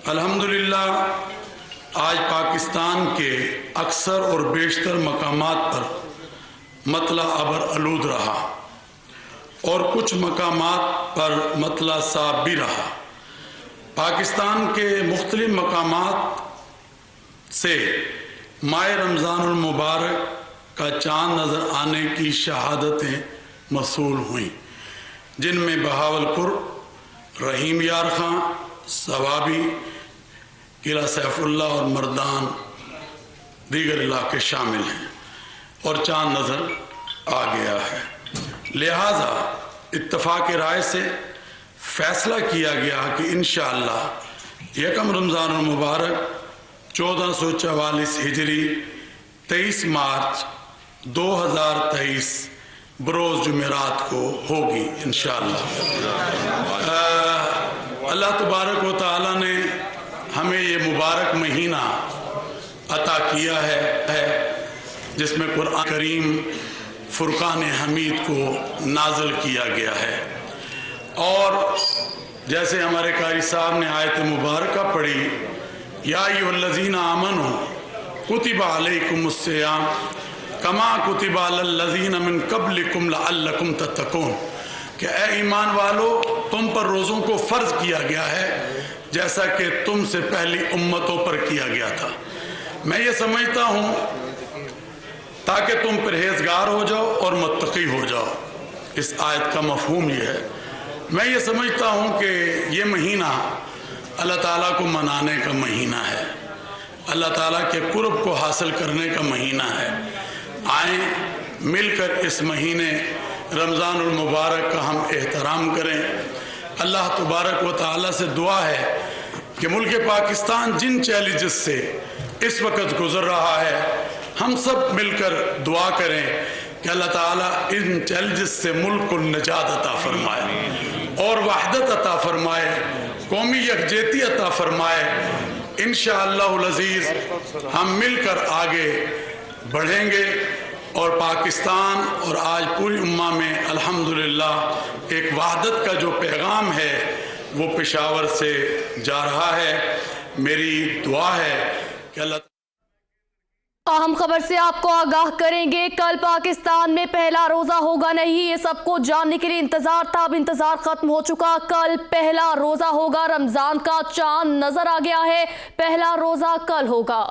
الحمدللہ آج پاکستان کے اکثر اور بیشتر مقامات پر مطلع ابر آلود رہا اور کچھ مقامات پر مطلع صاف بھی رہا۔ پاکستان کے مختلف مقامات سے ماہ رمضان المبارک کا چاند نظر آنے کی شہادتیں موصول ہوئیں، جن میں بہاولپور، رحیم یار خان، ثوابی، قلعہ سیف اللہ اور مردان دیگر علاقے شامل ہیں اور چاند نظر آ گیا ہے۔ لہٰذا اتفاق رائے سے فیصلہ کیا گیا کہ انشاءاللہ یکم رمضان المبارک 1444 ہجری 23 مارچ 2023 بروز جمعرات کو ہوگی انشاءاللہ۔ اللہ تبارک و تعالیٰ نے ہمیں یہ مبارک مہینہ عطا کیا ہے جس میں قرآن کریم فرقان حمید کو نازل کیا گیا ہے، اور جیسے ہمارے قاری صاحب نے آیت مبارکہ پڑھی، یا ایھا الذین آمنوا کتب علیکم الصیام کما کتب علی الذین من قبلکم لعلکم تتقون، کہ اے ایمان والو تم پر روزوں کو فرض کیا گیا ہے جیسا کہ تم سے پہلی امتوں پر کیا گیا تھا۔ میں یہ سمجھتا ہوں تاکہ تم پرہیزگار ہو جاؤ اور متقی ہو جاؤ، اس آیت کا مفہوم یہ ہے۔ میں یہ سمجھتا ہوں کہ یہ مہینہ اللہ تعالیٰ کو منانے کا مہینہ ہے، اللہ تعالیٰ کے قرب کو حاصل کرنے کا مہینہ ہے۔ آئیں مل کر اس مہینے رمضان المبارک کا ہم احترام کریں۔ اللہ تبارک و تعالیٰ سے دعا ہے کہ ملک پاکستان جن چیلنجز سے اس وقت گزر رہا ہے، ہم سب مل کر دعا کریں کہ اللہ تعالیٰ ان چیلنجز سے ملک کو نجات عطا فرمائے اور وحدت عطا فرمائے، قومی یکجہتی عطا فرمائے۔ انشاءاللہ العزیز ہم مل کر آگے بڑھیں گے، اور پاکستان اور آج پوری امہ میں الحمدللہ ایک وحدت کا جو پیغام ہے وہ پشاور سے جا رہا ہے۔ میری دعا ہے کہ اللہ اہم خبر سے آپ کو آگاہ کریں گے، کل پاکستان میں پہلا روزہ ہوگا نہیں، یہ سب کو جاننے کے لیے انتظار تھا، اب انتظار ختم ہو چکا۔ کل پہلا روزہ ہوگا، رمضان کا چاند نظر آ گیا ہے، پہلا روزہ کل ہوگا۔